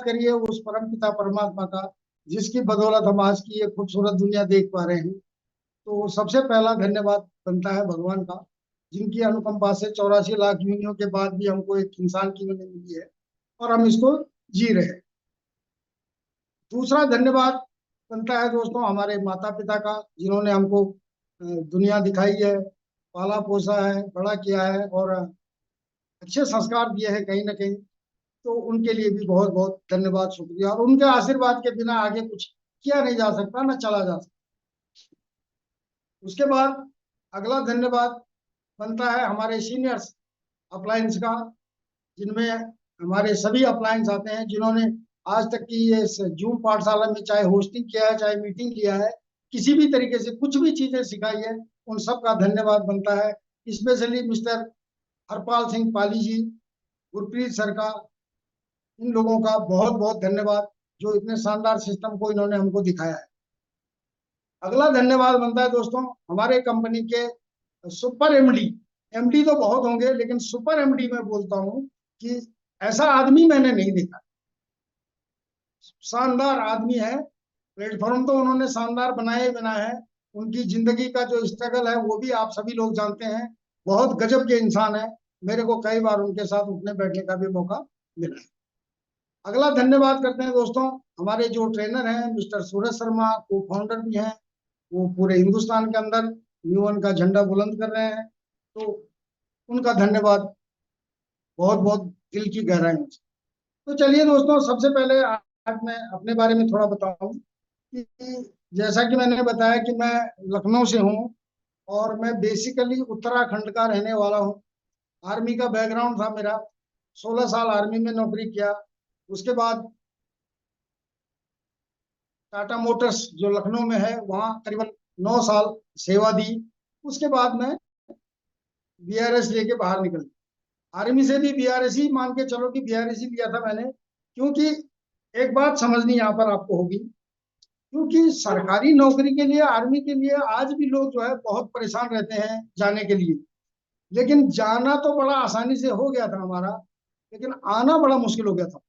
करिए उस परम पिता परमात्मा का, जिसकी बदौलत हम आज की ये खूबसूरत दुनिया देख पा रहे हैं। तो सबसे पहला धन्यवाद बनता है भगवान का, जिनकी अनुकंपा से 84 लाख योनियों के बाद भी हमको एक इंसान की योनि मिली है और हम इसको जी रहे हैं। दूसरा धन्यवाद बनता है दोस्तों हमारे माता पिता का, जिन्होंने हमको दुनिया दिखाई है, पाला पोसा है, बड़ा किया है और अच्छे संस्कार दिए हैं कहीं ना कहीं। तो उनके लिए भी बहुत बहुत धन्यवाद, शुक्रिया। और उनके आशीर्वाद के बिना आगे कुछ किया नहीं जा सकता, ना चला जा सकता। उसके बाद अगला धन्यवाद बनता है हमारे सीनियर्स अप्लायंस का, जिनमें हमारे सभी अप्लायंस आते हैं, जिन्होंने आज तक की ये जूम पाठशाला में चाहे होस्टिंग किया है, चाहे मीटिंग किया है, किसी भी तरीके से कुछ भी चीजें सिखाई है, उन सब का धन्यवाद बनता है। स्पेशली मिस्टर हरपाल सिंह पाली जी, गुरप्रीत सर का, इन लोगों का बहुत बहुत धन्यवाद, जो इतने शानदार सिस्टम को इन्होंने हमको दिखाया है। अगला धन्यवाद बनता है दोस्तों हमारे कंपनी के सुपर एमडी। एमडी तो बहुत होंगे, लेकिन सुपर एमडी में बोलता हूं कि ऐसा आदमी मैंने नहीं देखा। शानदार आदमी है, प्लेटफॉर्म तो उन्होंने शानदार बनाए ही बना है। उनकी जिंदगी का जो स्ट्रगल है वो भी आप सभी लोग जानते हैं। बहुत गजब के इंसान है, मेरे को कई बार उनके साथ उठने बैठने का भी मौका मिला है। अगला धन्यवाद करते हैं दोस्तों हमारे जो ट्रेनर हैं मिस्टर सूरज शर्मा, को फाउंडर भी हैं, वो पूरे हिंदुस्तान के अंदर न्यूवन का झंडा बुलंद कर रहे हैं। तो उनका धन्यवाद बहुत बहुत दिल की गहराइयों से। तो चलिए दोस्तों, सबसे पहले आज मैं अपने बारे में थोड़ा बताऊं कि जैसा कि मैंने बताया कि मैं लखनऊ से हूं और मैं बेसिकली उत्तराखंड का रहने वाला हूं। आर्मी का बैकग्राउंड था मेरा, 16 साल आर्मी में नौकरी किया। उसके बाद टाटा मोटर्स जो लखनऊ में है वहाँ करीबन 9 साल सेवा दी। उसके बाद मैं बीआरएस लेके बाहर निकल, आर्मी से भी बीआरएस ही मान के चलो कि बीआरएस ही लिया था मैंने। क्योंकि एक बात समझनी यहाँ पर आपको होगी, क्योंकि सरकारी नौकरी के लिए, आर्मी के लिए आज भी लोग जो है बहुत परेशान रहते हैं जाने के लिए। लेकिन जाना तो बड़ा आसानी से हो गया था हमारा, लेकिन आना बड़ा मुश्किल हो गया था।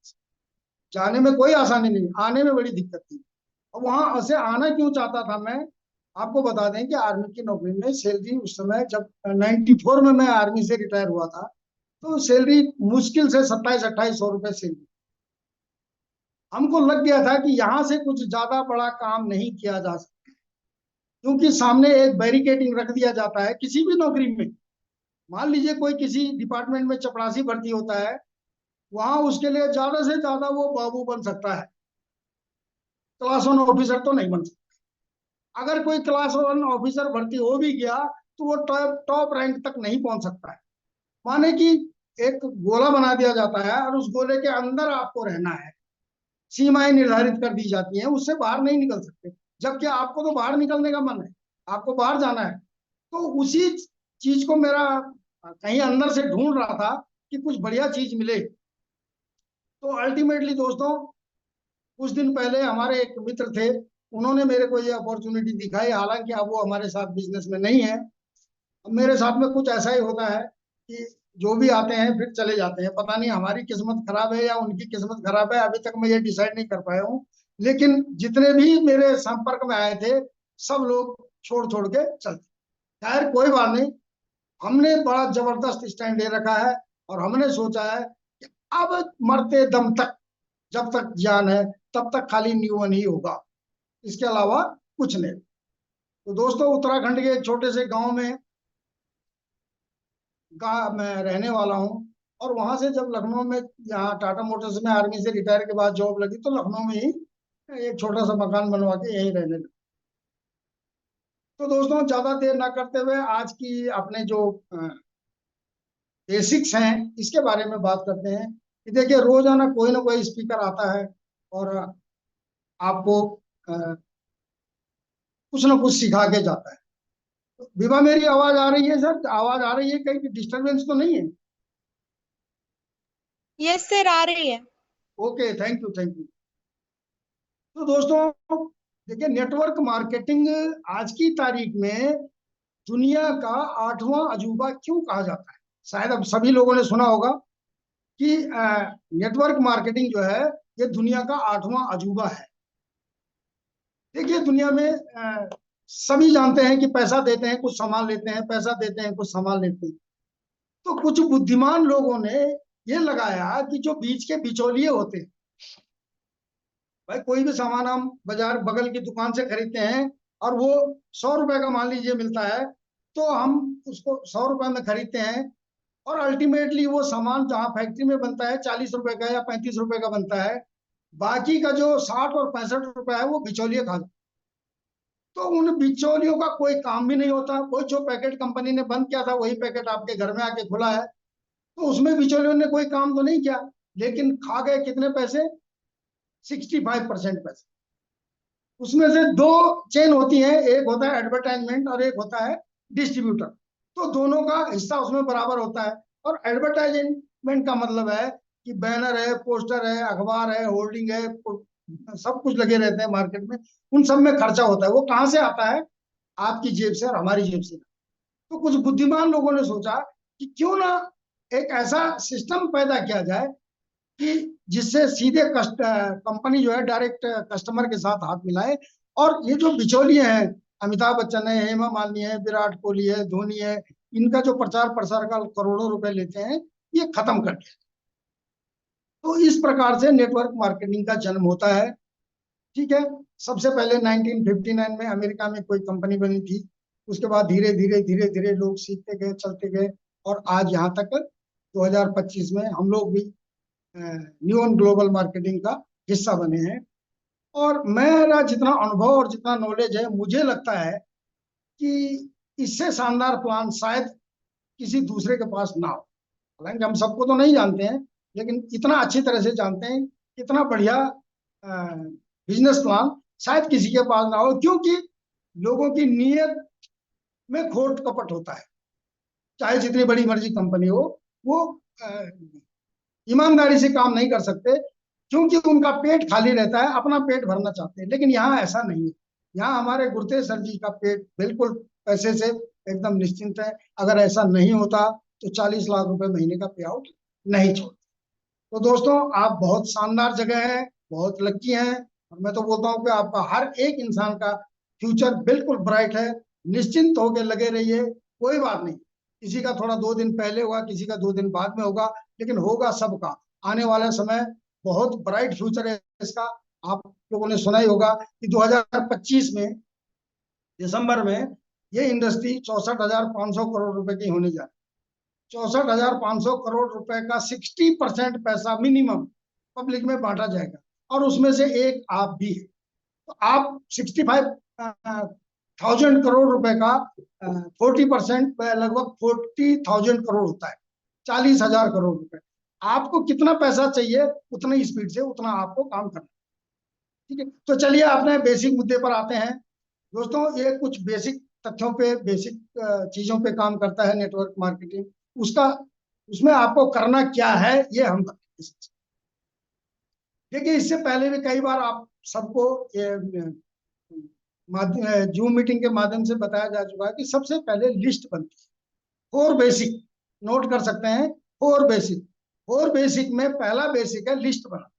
जाने में कोई आसानी नहीं, आने में बड़ी दिक्कत थी। और वहां से आना क्यों चाहता था मैं, आपको बता दें कि आर्मी की नौकरी में सैलरी उस समय, जब 94 में मैं आर्मी से रिटायर हुआ था, तो सैलरी मुश्किल से 27-28 सौ रुपए सैलरी। हमको लग गया था कि यहाँ से कुछ ज्यादा बड़ा काम नहीं किया जा सकता, क्योंकि सामने एक बैरिकेडिंग रख दिया जाता है किसी भी नौकरी में। मान लीजिए कोई किसी डिपार्टमेंट में चपरासी भर्ती होता है, वहां उसके लिए ज्यादा से ज्यादा वो बाबू बन सकता है, क्लास 1 ऑफिसर तो नहीं बन सकता। अगर कोई क्लास 1 ऑफिसर भर्ती हो भी गया तो वो टॉप टॉप रैंक तक नहीं पहुंच सकता है। माने कि एक गोला बना दिया जाता है और उस गोले के अंदर आपको रहना है, सीमाएं निर्धारित कर दी जाती हैं, उससे बाहर नहीं निकल सकते। जबकि आपको तो बाहर निकलने का मन है, आपको बाहर जाना है। तो उसी चीज को मेरा कहीं अंदर से ढूंढ रहा था कि कुछ बढ़िया चीज मिले। तो अल्टीमेटली दोस्तों, कुछ दिन पहले हमारे एक मित्र थे, उन्होंने मेरे को ये अपॉर्चुनिटी दिखाई। हालांकि अब वो हमारे साथ बिजनेस में नहीं है। अब मेरे साथ में कुछ ऐसा ही होता है कि जो भी आते हैं फिर चले जाते हैं। पता नहीं हमारी किस्मत खराब है या उनकी किस्मत खराब है, अभी तक मैं ये डिसाइड नहीं कर पाया हूँ। लेकिन जितने भी मेरे संपर्क में आए थे, सब लोग छोड़ छोड़ के चलते। खैर कोई बात नहीं, हमने बड़ा जबरदस्त स्टैंड ले रखा है और हमने सोचा है कि अब मरते दम तक, जब तक जान है तब तक खाली न्यूवन ही होगा, इसके अलावा कुछ नहीं। तो दोस्तों, उत्तराखंड के एक छोटे से गांव में मैं रहने वाला हूँ। और वहां से जब लखनऊ में, यहाँ टाटा मोटर्स में आर्मी से रिटायर के बाद जॉब लगी, तो लखनऊ में ही एक छोटा सा मकान बनवा के यहीं रहने लगा। तो दोस्तों, ज्यादा देर ना करते हुए आज की अपने जो बेसिक्स हैं इसके बारे में बात करते हैं। कि देखिए, रोजाना कोई ना कोई स्पीकर आता है और आपको कुछ ना कुछ सिखा के जाता है। विभा, मेरी आवाज आ रही है सर? आवाज आ रही है? कहीं डिस्टरबेंस तो नहीं है? यस सर, आ रही है। Okay, thank you thank you. तो दोस्तों देखिए, नेटवर्क मार्केटिंग आज की तारीख में दुनिया का 8वां अजूबा क्यों कहा जाता है? शायद अब सभी लोगों ने सुना होगा कि नेटवर्क मार्केटिंग जो है ये दुनिया का 8वां अजूबा है। देखिए दुनिया में सभी जानते हैं कि पैसा देते हैं कुछ सामान लेते हैं, पैसा देते हैं कुछ सामान लेते हैं। तो कुछ बुद्धिमान लोगों ने ये लगाया कि जो बीच के बिचौलिए होते हैं, भाई कोई भी सामान हम बाजार बगल की दुकान से खरीदते हैं और वो 100 रुपए का मान लीजिए मिलता है, तो हम उसको 100 रुपए में खरीदते हैं और अल्टीमेटली वो सामान जहाँ फैक्ट्री में बनता है 40 रुपए का या 35 रुपए का बनता है, बाकी का जो 60 और 65 रुपए है वो बिचौलिए खा। तो उन बिचौलियों का कोई काम भी नहीं होता। कोई जो पैकेट कंपनी ने बंद किया था वही पैकेट आपके घर में आके खुला है, तो उसमें बिचौलियों ने कोई काम तो नहीं किया, लेकिन खा गए कितने पैसे? 65% पैसे। उसमें से दो चेन होती है, एक होता है एडवर्टाइजमेंट और एक होता है डिस्ट्रीब्यूटर। तो दोनों का हिस्सा उसमें बराबर होता है। और एडवर्टाइजमेंट का मतलब है कि बैनर है, पोस्टर है, अखबार है, होर्डिंग है, सब कुछ लगे रहते हैं मार्केट में। उन सब में खर्चा होता है। वो कहाँ से आता है? आपकी जेब से और हमारी जेब से। तो कुछ बुद्धिमान लोगों ने सोचा कि क्यों ना एक ऐसा सिस्टम पैदा किया जाए कि जिससे सीधे कंपनी जो है डायरेक्ट कस्टमर के साथ हाथ मिलाए, और ये जो बिचौलिए हैं, अमिताभ बच्चन है, हेमा मालिनी है, विराट कोहली है, धोनी है, इनका जो प्रचार प्रसार का करोड़ों रुपए लेते हैं, ये खत्म कर दिया। तो इस प्रकार से नेटवर्क मार्केटिंग का जन्म होता है। ठीक है। सबसे पहले 1959 में अमेरिका में कोई कंपनी बनी थी। उसके बाद धीरे धीरे धीरे धीरे लोग सीखते गए, चलते गए, और आज यहाँ तक 2025 में हम लोग भी न्यून ग्लोबल मार्केटिंग का हिस्सा बने हैं। और मेरा जितना अनुभव और जितना नॉलेज है, मुझे लगता है कि इससे शानदार प्लान शायद किसी दूसरे के पास ना हो। हालांकि हम सबको तो नहीं जानते हैं, लेकिन इतना अच्छी तरह से जानते हैं, इतना बढ़िया बिजनेस प्लान शायद किसी के पास ना हो, क्योंकि लोगों की नीयत में खोट कपट होता है। चाहे जितनी बड़ी मर्जी कंपनी हो, वो ईमानदारी से काम नहीं कर सकते, क्योंकि उनका पेट खाली रहता है, अपना पेट भरना चाहते हैं। लेकिन यहाँ ऐसा नहीं है। यहाँ हमारे गुरतेज सर जी का पेट बिल्कुल पैसे से एकदम निश्चिंत है। अगर ऐसा नहीं होता तो 40 लाख रुपए महीने का पे आउट नहीं छोड़ते। तो दोस्तों, आप बहुत शानदार जगह है, बहुत लकी हैं, और मैं तो बोलता हूँ कि आपका हर एक इंसान का फ्यूचर बिल्कुल ब्राइट है। निश्चिंत होकर लगे रहिए, कोई बात नहीं। किसी का थोड़ा 2 दिन पहले होगा, किसी का 2 दिन बाद में होगा, लेकिन होगा सबका। आने वाला समय बहुत ब्राइट फ्यूचर है इसका। आप लोगों ने सुना ही होगा कि 2025 में दिसंबर में ये इंडस्ट्री 64,500 करोड़ रुपए की होने जा रही है। 64,500 करोड़ रुपए का 60% पैसा मिनिमम पब्लिक में बांटा जाएगा, और उसमें से एक आप भी है। तो आप 65,000 करोड़ रुपए का 40% लगभग 40,000 करोड़ होता है, 40,000 करोड़ रुपए। आपको कितना पैसा चाहिए, उतनी स्पीड से उतना आपको काम करना। ठीक है। तो चलिए अपने बेसिक मुद्दे पर आते हैं। दोस्तों, ये कुछ बेसिक तथ्यों पे, बेसिक चीजों पे काम करता है नेटवर्क मार्केटिंग। उसका उसमें आपको करना क्या है, ये हम बताएंगे। देखिए, इससे पहले भी कई बार आप सबको जूम मीटिंग के माध्यम से बताया जा चुका है कि सबसे पहले लिस्ट बनती है। फोर बेसिक नोट कर सकते हैं। फोर बेसिक, फोर बेसिक में पहला बेसिक है लिस्ट बना।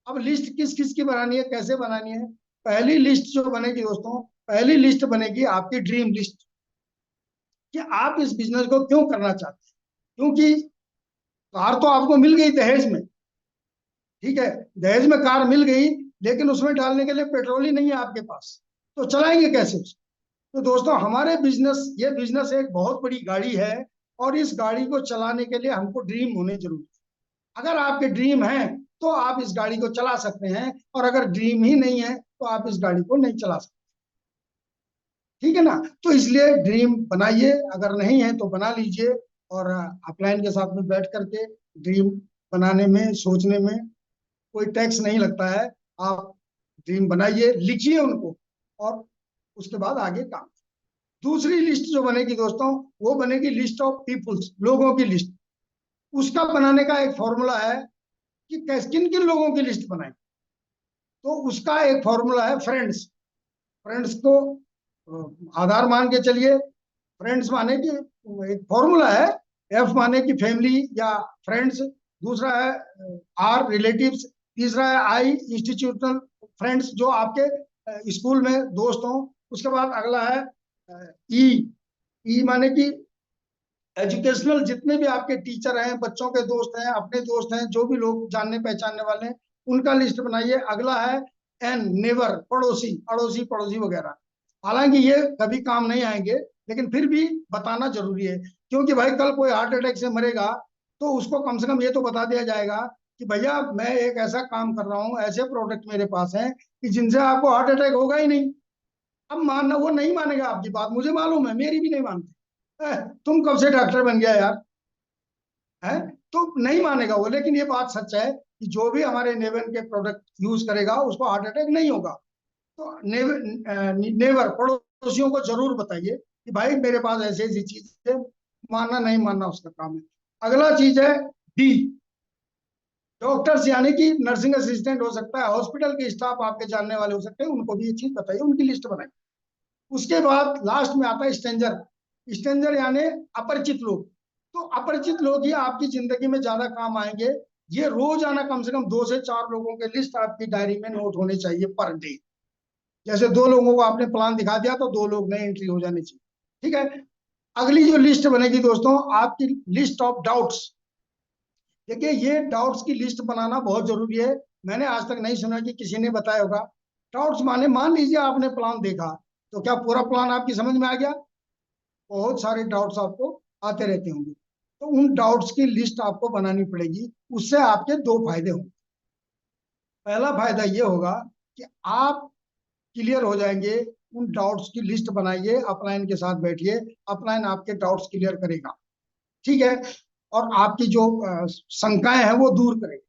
अब लिस्ट किस किस की बनानी है, कैसे बनानी है? पहली लिस्ट जो बनेगी दोस्तों, पहली लिस्ट बनेगी आपकी ड्रीम लिस्ट, कि आप इस बिजनेस को क्यों करना चाहते हैं। क्योंकि कार तो आपको मिल गई दहेज में, ठीक है, दहेज में कार मिल गई, लेकिन उसमें डालने के लिए पेट्रोल ही नहीं है आपके पास, तो चलाएंगे कैसे उसको? तो दोस्तों, हमारे बिजनेस, ये बिजनेस एक बहुत बड़ी गाड़ी है, और इस गाड़ी को चलाने के लिए हमको ड्रीम होने जरूरी है। अगर आपके ड्रीम है तो आप इस गाड़ी को चला सकते हैं, और अगर ड्रीम ही नहीं है तो आप इस गाड़ी को नहीं चला सकते। ठीक है ना? तो इसलिए ड्रीम बनाइए, अगर नहीं है तो बना लीजिए, और अपलाइन के साथ में बैठ करके ड्रीम बनाने में, सोचने में कोई टैक्स नहीं लगता है। आप ड्रीम बनाइए, लिखिए उनको, और उसके बाद आगे काम। दूसरी लिस्ट जो बनेगी दोस्तों, वो बनेगी लिस्ट ऑफ पीपुल्स, लोगों की लिस्ट। उसका बनाने का एक फॉर्मूला है कि किन किन लोगों की लिस्ट बनाए। तो उसका एक फॉर्मूला है फ्रेंड्स। फ्रेंड्स को आधार मान के चलिए। फ्रेंड्स माने कि एक फॉर्मूला है, एफ माने कि फैमिली या फ्रेंड्स, दूसरा है आर रिलेटिव्स, तीसरा है आई इंस्टीट्यूशनल फ्रेंड्स, जो आपके स्कूल में दोस्त हों। उसके बाद अगला है ई, ई माने कि एजुकेशनल, जितने भी आपके टीचर हैं, बच्चों के दोस्त हैं, अपने दोस्त हैं, जो भी लोग जानने पहचानने वाले हैं, उनका लिस्ट बनाइए। अगला है एन, नेबर, पड़ोसी, अड़ोसी पड़ोसी वगैरह। हालांकि ये कभी काम नहीं आएंगे, लेकिन फिर भी बताना जरूरी है, क्योंकि भाई कल कोई हार्ट अटैक से मरेगा तो उसको कम से कम ये तो बता दिया जाएगा कि भैया मैं एक ऐसा काम कर रहा हूँ, ऐसे प्रोडक्ट मेरे पास हैं कि जिनसे आपको हार्ट अटैक होगा ही नहीं। अब मानना, वो नहीं मानेगा आपकी बात, मुझे मालूम है, मेरी भी नहीं मानते। तुम कब से डॉक्टर बन गया यार, है? तो नहीं मानेगा वो, लेकिन ये बात सच है कि जो भी हमारे नेवन के प्रोडक्ट यूज करेगा उसको हार्ट अटैक नहीं होगा। तो नेवर पड़ोसियों को जरूर बताइए कि भाई मेरे पास ऐसी ऐसी चीज है। मानना नहीं मानना उसका काम है। अगला चीज है डी, डॉक्टर्स, यानी कि नर्सिंग असिस्टेंट हो सकता है, हॉस्पिटल के स्टाफ आपके जानने वाले हो सकते हैं, उनको भी ये चीज बताइए, उनकी लिस्ट बनाइए। उसके बाद लास्ट में आता है स्ट्रेंजर। स्ट्रेंजर यानी अपरिचित लोग। तो अपरिचित लोग ही आपकी जिंदगी में ज्यादा काम आएंगे। ये रोजाना कम से कम 2 से 4 लोगों के लिस्ट आपकी डायरी में नोट होने चाहिए पर डे। जैसे 2 लोगों को आपने प्लान दिखा दिया तो 2 लोग नए एंट्री हो जाने चाहिए। ठीक है। अगली जो लिस्ट बनेगी दोस्तों, आपकी लिस्ट ऑफ डाउट्स। देखिए, ये डाउट्स की लिस्ट बनाना बहुत जरूरी है। मैंने आज तक नहीं सुना कि किसी ने बताया होगा। डाउट्स माने, मान लीजिए आपने प्लान देखा, तो क्या पूरा प्लान आपकी समझ में आ गया? बहुत सारे डाउट्स आपको आते रहते होंगे, तो उन डाउट्स की लिस्ट आपको बनानी पड़ेगी। उससे आपके 2 फायदे होंगे। पहला फायदा ये होगा कि आप क्लियर हो जाएंगे। उन डाउट्स की लिस्ट बनाइए, अपलाइन के साथ बैठिए, अपलाइन आपके डाउट्स क्लियर करेगा। ठीक है। और आपकी जो शंकाएं हैं वो दूर करेगा।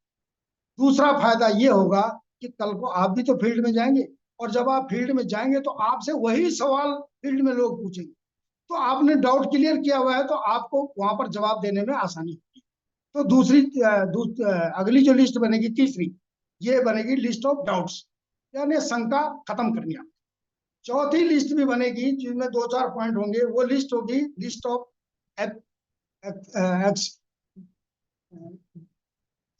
दूसरा फायदा ये होगा कि कल को आप भी तो फील्ड में जाएंगे, और जब आप फील्ड में जाएंगे तो आपसे वही सवाल फील्ड में लोग पूछेंगे। तो आपने डाउट क्लियर किया हुआ है, तो आपको वहां पर जवाब देने में आसानी होगी। तो अगली जो लिस्ट बनेगी, तीसरी, ये बनेगी लिस्ट ऑफ डाउट्स, यानी शंका खत्म करनी है। चौथी लिस्ट भी बनेगी जिसमें 2-4 पॉइंट होंगे। वो लिस्ट होगी लिस्ट ऑफ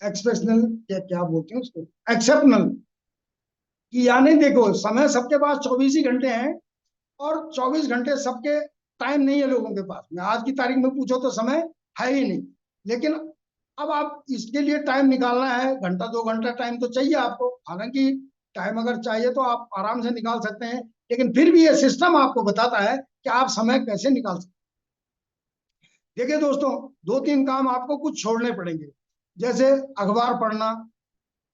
एक्सप्रेशनल, क्या क्या बोलते हैं उसको, एक्सेप्शनल। कि यानी देखो, समय सबके पास 24 ही घंटे हैं, और 24 घंटे सबके टाइम नहीं है लोगों के पास में। आज की तारीख में पूछो तो समय है ही नहीं। लेकिन अब आप इसके लिए टाइम निकालना है, घंटा 2 घंटा टाइम तो चाहिए आपको। हालांकि टाइम अगर चाहिए तो आप आराम से निकाल सकते हैं, लेकिन फिर भी ये सिस्टम आपको बताता है कि आप समय कैसे निकाल सकते हैं। देखिए दोस्तों, 2-3 काम आपको कुछ छोड़ने पड़ेंगे। जैसे अखबार पढ़ना,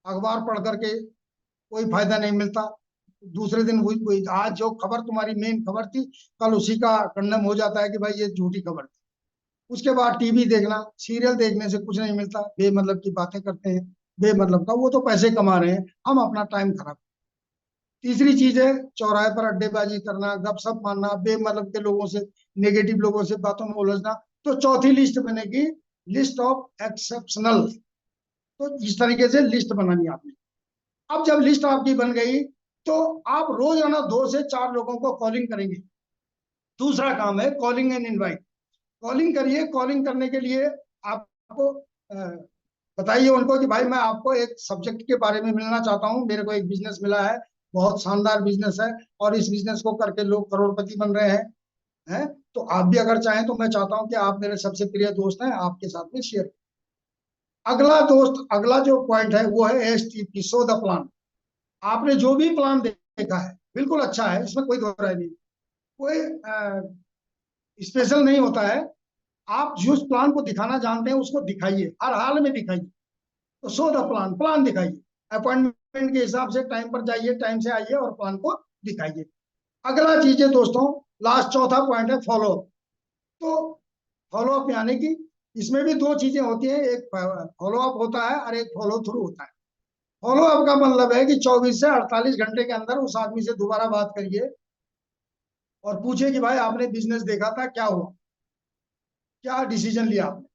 अखबार पढ़ करके कोई फायदा नहीं मिलता। दूसरे दिन वही आज जो खबर तुम्हारी मेन खबर थी, कल उसी का कंडम हो जाता है कि भाई ये झूठी खबर थी। उसके बाद टीवी देखना, सीरियल देखने से कुछ नहीं मिलता, बेमतलब की बातें करते हैं, बेमतलब का, वो तो पैसे कमा रहे हैं, हम अपना टाइम खराब। तीसरी चीज है चौराहे पर अड्डेबाजी करना, गपशप मारना, बेमतलब के लोगों से, नेगेटिव लोगों से बातों में उलझना। तो चौथी लिस्ट बनेगी लिस्ट ऑफ एक्सेप्शनल। तो इस तरीके से लिस्ट बनानी है आपने। अब जब लिस्ट आपकी बन गई, तो आप रोजाना 2 से 4 लोगों को कॉलिंग करेंगे। दूसरा काम है कॉलिंग एंड इनवाइट। कॉलिंग करिए। कॉलिंग करने के लिए आपको बताइए उनको कि भाई मैं आपको एक सब्जेक्ट के बारे में मिलना चाहता हूँ, मेरे को एक बिजनेस मिला है, बहुत शानदार बिजनेस है, और इस बिजनेस को करके लोग करोड़पति बन रहे हैं। तो आप भी अगर चाहें तो मैं चाहता हूँ कि आप मेरे सबसे प्रिय दोस्त हैं, आपके साथ में शेयर। अगला जो पॉइंट है वो है STP, शो द प्लान। आपने जो भी प्लान देखा है बिल्कुल अच्छा है, इसमें कोई दो राय नहीं, कोई स्पेशल नहीं होता है। आप जिस प्लान को दिखाना जानते हैं उसको दिखाइए, हर हाल में दिखाइए। तो शो द प्लान, प्लान दिखाइए। अपॉइंटमेंट के हिसाब से टाइम पर जाइए, टाइम से आइए, और प्लान को दिखाइए। अगला चीज है दोस्तों, लास्ट चौथा पॉइंट है फॉलो। तो फॉलो अप यानी कि इसमें भी 2 चीजें होती हैं, एक फॉलो अप होता है और एक फॉलो थ्रू होता है। फॉलो अप का मतलब है कि 24 से 48 घंटे के अंदर उस आदमी से दोबारा बात करिए और पूछिए कि भाई आपने बिजनेस देखा था, क्या हुआ, क्या डिसीजन लिया आपने।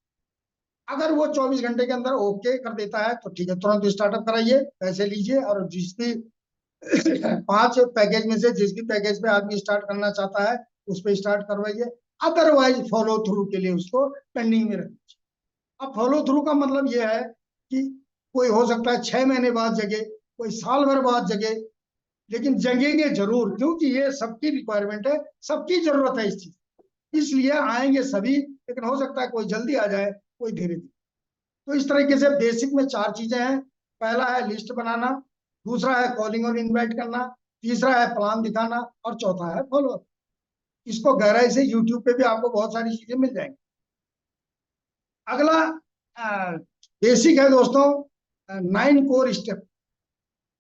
अगर वो 24 घंटे के अंदर ओके कर देता है तो ठीक है, तुरंत स्टार्टअप कराइए, पैसे लीजिए, और जिस भी 5 पैकेज में से जिस भी पैकेज पे आदमी स्टार्ट करना चाहता है उस पर स्टार्ट करवाइए। अदरवाइज फॉलो थ्रू के लिए उसको पेंडिंग में रखिए। अब फॉलो थ्रू का मतलब ये है कि कोई हो सकता है 6 महीने बाद जगे, कोई साल भर बाद जगे, लेकिन जगेंगे जरूर, क्योंकि ये सबकी रिक्वायरमेंट है, सबकी जरूरत है इस चीज, इसलिए आएंगे सभी, लेकिन हो सकता है कोई जल्दी आ जाए, कोई धीरे धीरे। तो इस तरीके से बेसिक में 4 चीजें हैं। पहला है लिस्ट बनाना, दूसरा है कॉलिंग और इनवाइट करना, तीसरा है प्लान दिखाना, और चौथा है फॉलो अप। इसको गहराई से यूट्यूब पे भी आपको बहुत सारी चीजें मिल जाएंगी। अगला बेसिक है दोस्तों 9 कोर स्टेप।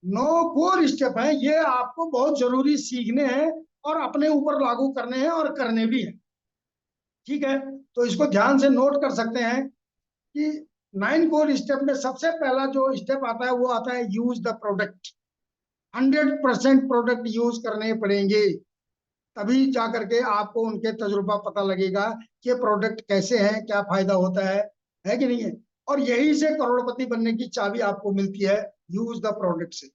9 कोर स्टेप है, ये आपको बहुत जरूरी सीखने हैं और अपने ऊपर लागू करने हैं और करने भी हैं। ठीक है, तो इसको ध्यान से नोट कर सकते हैं कि 9 कोर स्टेप में सबसे पहला जो स्टेप आता है वो आता है use the product. 100% product use करने पड़ेंगे, तभी जा करके आपको उनके तजुर्बा पता लगेगा कि प्रोडक्ट कैसे हैं, क्या फायदा होता है कि नहीं है। और यही से करोड़पति बनने की चाबी आपको मिलती है, यूज द प्रोडक्ट से।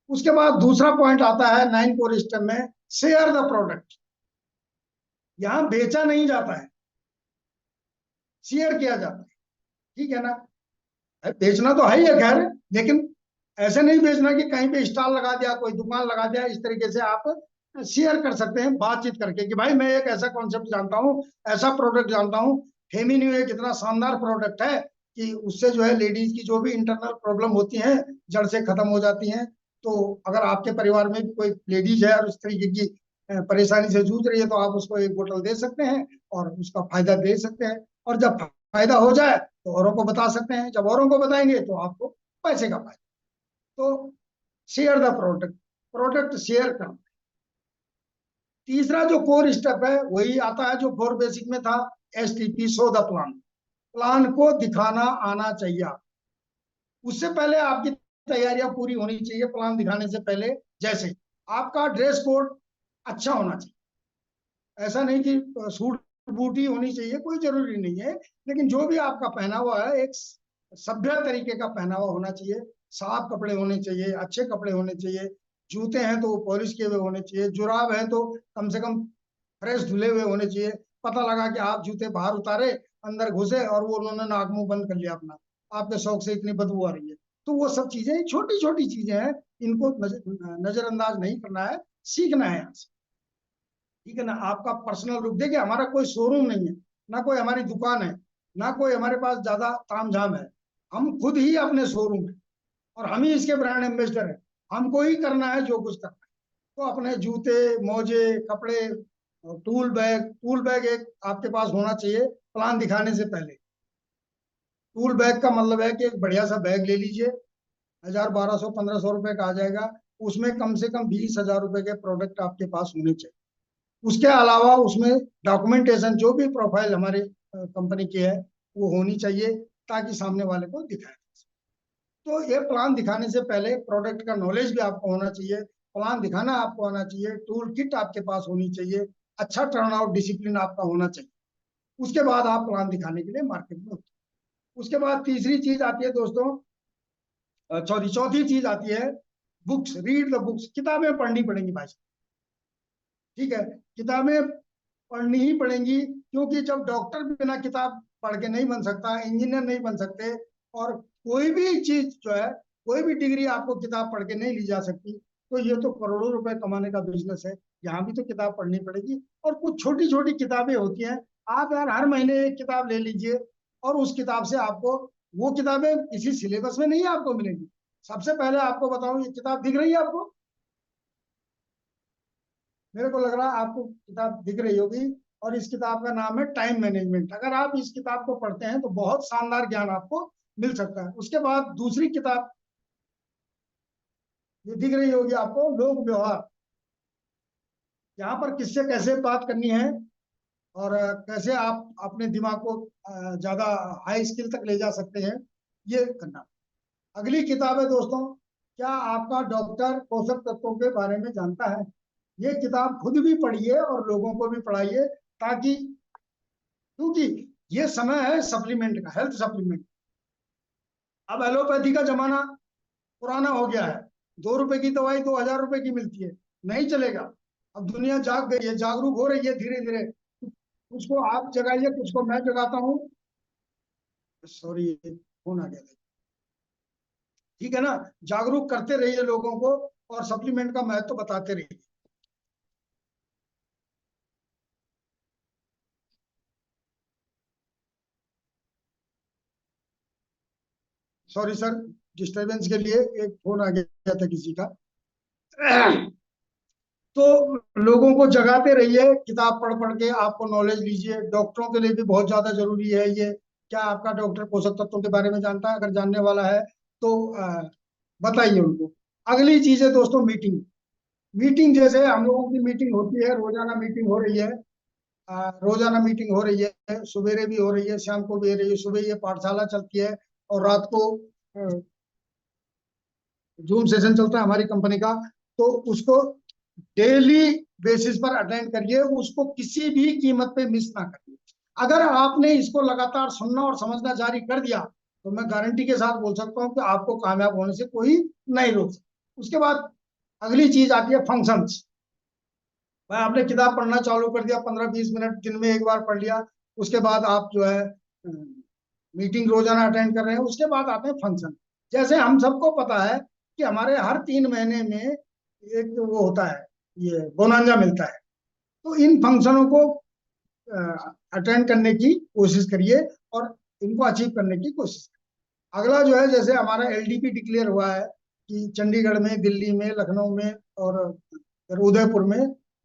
उसके बाद दूसरा पॉइंट आता है 9 कोर स्टेप में, शेयर द प्रोडक्ट। यहां बेचा नहीं जाता है, शेयर किया जाता है। ठीक है ना, बेचना तो है ही है खैर, लेकिन ऐसे नहीं बेचना कि कहीं पे स्टॉल लगा दिया, कोई दुकान लगा दिया। इस तरीके से आप शेयर कर सकते हैं बातचीत करके कि भाई मैं एक ऐसा कॉन्सेप्ट जानता हूँ, ऐसा प्रोडक्ट जानता हूँ, फेमिन्यू एक इतना शानदार प्रोडक्ट है कि उससे जो है लेडीज की जो भी इंटरनल प्रॉब्लम होती है जड़ से खत्म हो जाती हैं। तो अगर आपके परिवार में भी कोई लेडीज है और उस तरीके की परेशानी से जूझ रही है, तो आप उसको एक बोतल दे सकते हैं और उसका फायदा दे सकते हैं। और जब फायदा हो जाए तो औरों को बता सकते हैं, जब औरों को बताएंगे तो आपको पैसे का फायदा। तो share the product, product share करना। तीसरा जो कोर स्टेप है वही आता है जो 4 बेसिक में था, STP, show the plan. Plan को दिखाना आना चाहिए। उससे पहले आपकी तैयारियां पूरी होनी चाहिए प्लान दिखाने से पहले। जैसे आपका ड्रेस कोड अच्छा होना चाहिए, ऐसा नहीं कि सूट बूट ही होनी चाहिए, कोई जरूरी नहीं है, लेकिन जो भी आपका पहनावा है एक सभ्य तरीके का पहनावा होना चाहिए। साफ कपड़े होने चाहिए, अच्छे कपड़े होने चाहिए। जूते हैं तो पॉलिश किए हुए होने चाहिए, जुराब है तो कम से कम फ्रेश धुले हुए होने चाहिए। पता लगा कि आप जूते बाहर उतारे, अंदर घुसे और वो उन्होंने नाक मुंह बंद कर लिया अपना, आपके शौक से इतनी बदबू आ रही है। तो वो सब चीजें छोटी छोटी चीजें हैं, इनको नजरअंदाज नहीं करना है, सीखना है यहाँ से। ठीक है ना, आपका पर्सनल रूप। देखिए हमारा कोई शोरूम नहीं है, ना कोई हमारी दुकान है, ना कोई हमारे पास ज्यादा तामझाम है। हम खुद ही अपने शोरूम है और हम ही इसके ब्रांड एम्बेसडर है। हमको ही करना है जो कुछ करना है। तो अपने जूते, मोजे, कपड़े, टूल बैग एक आपके पास होना चाहिए प्लान दिखाने से पहले। टूल बैग का मतलब है कि एक बढ़िया सा बैग ले लीजिए, 1000, 1200, 1500 रुपए का आ जाएगा। उसमें कम से कम 20,000 रुपए के प्रोडक्ट आपके पास होने चाहिए। उसके अलावा उसमें डॉक्यूमेंटेशन, जो भी प्रोफाइल हमारे कंपनी की है वो होनी चाहिए, ताकि सामने वाले को दिखाए। तो ये प्लान दिखाने से पहले प्रोडक्ट का नॉलेज भी आपको होना चाहिए, प्लान दिखाना आपको आना चाहिए, टूल किट आपके पास होनी चाहिए, अच्छा टर्न आउट डिसिप्लिन आपका होना चाहिए। उसके बाद आप प्लान दिखाने के लिए मार्केट में होते हैं। उसके बाद तीसरी चीज आती है दोस्तों, चौथी चीज आती है बुक्स। रीड द बुक्स, किताबें पढ़नी पड़ेंगी भाई साहब। ठीक है, किताबें पढ़नी ही पड़ेंगी, क्योंकि जब डॉक्टर बिना किताब पढ़ के नहीं बन सकता, इंजीनियर नहीं बन सकते, और कोई भी चीज जो है, कोई भी डिग्री आपको किताब पढ़ के नहीं ली जा सकती। तो ये तो करोड़ों रुपए कमाने का बिजनेस है, यहाँ भी तो किताब पढ़नी पड़ेगी। और कुछ छोटी छोटी किताबें होती हैं, आप यार हर महीने एक किताब ले लीजिए, और उस किताब से आपको, वो किताबें इसी सिलेबस में नहीं आपको मिलेगी। सबसे पहले आपको बताऊं, ये किताब दिख रही है आपको? मेरे को लग रहा है आपको किताब दिख रही होगी, और इस किताब का नाम है टाइम मैनेजमेंट। अगर आप इस किताब को पढ़ते हैं तो बहुत शानदार ज्ञान आपको मिल सकता है। उसके बाद दूसरी किताब ये दिख रही होगी आपको, लोक व्यवहार। यहाँ पर किससे कैसे बात करनी है, और कैसे आप अपने दिमाग को ज्यादा हाई स्किल तक ले जा सकते हैं, ये करना। अगली किताब है दोस्तों, क्या आपका डॉक्टर पोषक तत्वों के बारे में जानता है? ये किताब खुद भी पढ़िए और लोगों को भी पढ़ाइए, ताकि, क्योंकि ये समय है सप्लीमेंट का, हेल्थ सप्लीमेंट। अब एलोपैथी का जमाना पुराना हो गया है, 2 रुपए की दवाई 2,000 रुपए की मिलती है, नहीं चलेगा। अब दुनिया जाग गई है, जागरूक हो रही है धीरे धीरे। कुछ को आप जगाइए, कुछ को मैं जगाता हूँ। सॉरी, फोन आ गया था। ठीक है ना। जागरूक करते रहिए लोगों को और सप्लीमेंट का महत्व बताते रहिए। सॉरी सर, डिस्टरबेंस के लिए एक फोन आ गया था किसी का। तो लोगों को जगाते रहिए, किताब पढ़ पढ़ के आपको नॉलेज लीजिए। डॉक्टरों के लिए भी बहुत ज्यादा जरूरी है ये। क्या आपका डॉक्टर पोषक तत्वों के बारे में जानता है? अगर जानने वाला है तो बताइए उनको। अगली चीज है दोस्तों, मीटिंग। मीटिंग जैसे हम लोगों की मीटिंग होती है, रोजाना मीटिंग हो रही है। रोजाना मीटिंग हो रही है, सवेरे भी हो रही है, शाम को भी हो रही है। सुबह ये पाठशाला चलती है और रात को जूम सेशन चलता है हमारी कंपनी का। तो उसको डेली बेसिस पर अटेंड करिए, उसको किसी भी कीमत पे मिस ना करिए। अगर आपने इसको लगातार सुनना और समझना जारी कर दिया तो मैं गारंटी के साथ बोल सकता हूँ कि आपको कामयाब होने से कोई नहीं रोक सकता। उसके बाद अगली चीज आती है फंक्शंस। भाई आपने किताब पढ़ना चालू कर दिया, 15-20 मिनट दिन में एक बार पढ़ लिया, उसके बाद आप जो है मीटिंग रोजाना अटेंड कर रहे हैं। उसके बाद आते हैं फंक्शन। जैसे हम सबको पता है कि हमारे हर 3 महीने में एक वो होता है, ये बोनांजा मिलता है। तो इन फंक्शनों को अटेंड करने की कोशिश करिए और इनको अचीव करने की कोशिश करिए। अगला जो है, जैसे हमारा एलडीपी डिक्लेयर हुआ है कि चंडीगढ़ में, दिल्ली में, लखनऊ में और उदयपुर में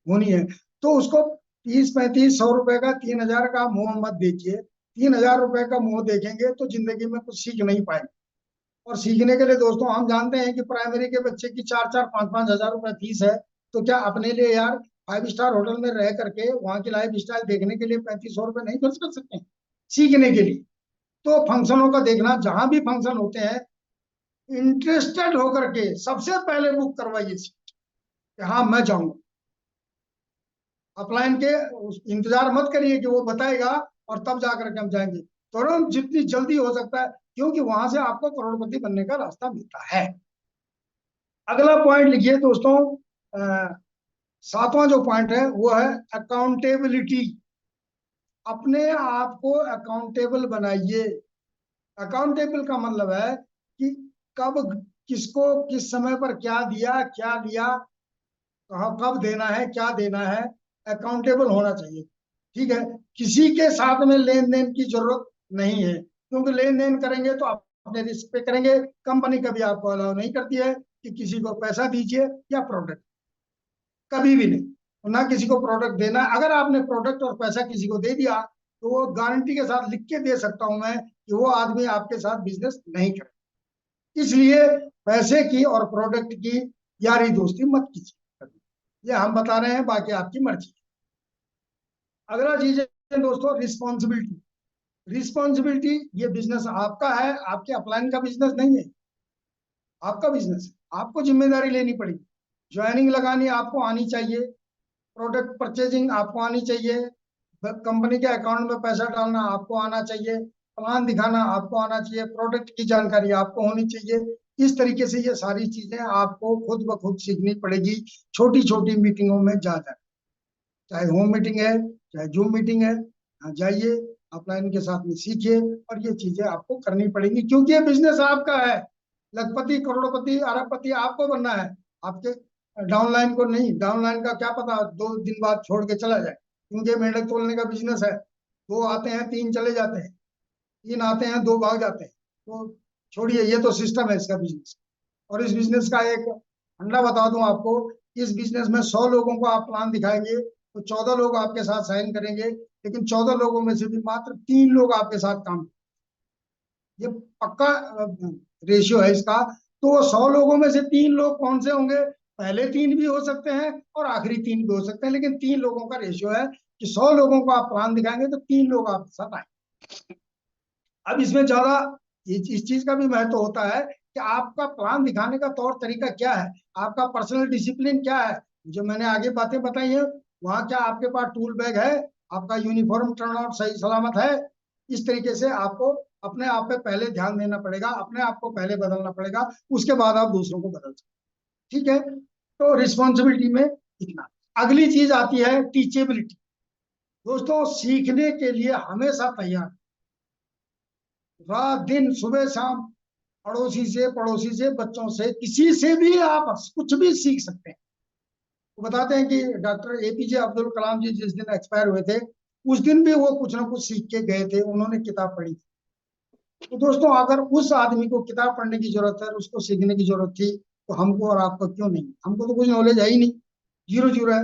होनी है, तो उसको 30-35-100 रुपए का, 3,000 का मुंह मत देखिए। 3,000 रुपए का मुंह देखेंगे तो जिंदगी में कुछ सीख नहीं पाएंगे। और सीखने के लिए दोस्तों हम जानते हैं कि प्राइमरी के बच्चे की 4-4, 5-5 हजार रुपए फीस है। तो क्या अपने लिए यार 5 स्टार होटल में रह करके वहां की लाइफ स्टाइल देखने के लिए 3500 रुपए नहीं खर्च कर सकते हैं सीखने के लिए? तो फंक्शनों का देखना, जहां भी फंक्शन होते हैं इंटरेस्टेड होकर के सबसे पहले बुक करवाइए सीट कि हाँ मैं जाऊंगा। अपलाइन के इंतजार मत करिए कि वो बताएगा और तब जाकर के हम जाएंगे। तुरंत जितनी जल्दी हो सकता है, क्योंकि वहां से आपको करोड़पति बनने का रास्ता मिलता है। अगला पॉइंट लिखिए दोस्तों, 7वां जो पॉइंट है वो है अकाउंटेबिलिटी। अपने आप को अकाउंटेबल बनाइए। अकाउंटेबल का मतलब है कि कब किसको किस समय पर क्या दिया, कब देना है, क्या देना है। अकाउंटेबल होना चाहिए। ठीक है। किसी के साथ में लेन देन की जरूरत नहीं है, क्योंकि लेन देन करेंगे तो आप अपने रिस्क पे करेंगे। कंपनी कभी आपको अलाउ नहीं करती है कि किसी को पैसा दीजिए या प्रोडक्ट, कभी भी नहीं। और ना किसी को प्रोडक्ट देना। अगर आपने प्रोडक्ट और पैसा किसी को दे दिया तो वो गारंटी के साथ लिख के दे सकता हूं मैं कि वो आदमी आपके साथ बिजनेस नहीं करे। इसलिए पैसे की और प्रोडक्ट की यारी दोस्ती मत कीजिए। ये हम बता रहे हैं, बाकी आपकी मर्जी। अगला चीज है दोस्तों, रिस्पॉन्सिबिलिटी। रिस्पॉन्सिबिलिटी, ये बिजनेस आपका है, आपके अपलाइन का बिजनेस नहीं है। आपका बिजनेस है, आपको जिम्मेदारी लेनी पड़ेगी। ज्वाइनिंग लगानी आपको आनी चाहिए, प्रोडक्ट परचेजिंग आपको आनी चाहिए, कंपनी के अकाउंट में पैसा डालना आपको आना चाहिए, प्लान दिखाना आपको आना चाहिए, प्रोडक्ट की जानकारी आपको होनी चाहिए। इस तरीके से ये सारी चीजें आपको खुद ब खुद सीखनी पड़ेगी, छोटी छोटी मीटिंगों में जा जा। चाहे होम मीटिंग है, चाहे जूम मीटिंग है, हाँ जाइए, अपलाइन के साथ में सीखिए और ये चीजें आपको करनी पड़ेंगी, क्योंकि ये बिजनेस आपका है। लखपति, करोड़पति, अरबपति आपको बनना है, आपके डाउनलाइन को नहीं। डाउनलाइन का क्या पता 2 दिन बाद छोड़ के चला जाए, क्योंकि मेंढक तोलने का बिजनेस है। 2 आते हैं, 3 चले जाते हैं, 3 आते हैं, 2 भाग जाते हैं। तो छोड़िए, ये तो सिस्टम है इसका बिजनेस। और इस बिजनेस का एक फंडा बता दूं आपको, इस बिजनेस में 100 लोगों को आप प्लान दिखाएंगे तो 14 लोग आपके साथ साइन करेंगे, लेकिन 14 लोगों में से भी मात्र 3 लोग आपके साथ काम। ये पक्का रेशियो है इसका। तो 100 लोगों में से 3 लोग कौन से होंगे? पहले 3 भी हो सकते हैं और आखिरी 3 भी हो सकते हैं, लेकिन 3 लोगों का रेशियो है कि 100 लोगों को आप प्लान दिखाएंगे तो 3 लोग आपके साथ आएंगे। अब इसमें ज्यादा इस चीज का भी महत्व होता है कि आपका प्लान दिखाने का तौर तरीका क्या है, आपका पर्सनल डिसिप्लिन क्या है। जो मैंने आगे बातें बताई है, वहां क्या आपके पास टूल बैग है, आपका यूनिफॉर्म टर्न आउट सही सलामत है। इस तरीके से आपको अपने आप पे पहले ध्यान देना पड़ेगा, अपने आप को पहले बदलना पड़ेगा, उसके बाद आप दूसरों को बदल सकते। ठीक है। तो रिस्पॉन्सिबिलिटी में इतना। अगली चीज आती है टीचेबिलिटी। दोस्तों सीखने के लिए हमेशा तैयार, रात दिन सुबह शाम पड़ोसी से, बच्चों से, किसी से भी आप कुछ भी सीख सकते हैं। वो बताते हैं कि डॉक्टर एपीजे अब्दुल कलाम जी जिस दिन एक्सपायर हुए थे, उस दिन भी वो कुछ ना कुछ सीख के गए थे, उन्होंने किताब पढ़ी थी। तो दोस्तों, अगर उस आदमी को किताब पढ़ने की जरूरत है, उसको सीखने की जरूरत थी, तो हमको और आपको क्यों नहीं? हमको तो कुछ नॉलेज है ही नहीं, जीरो जीरो है।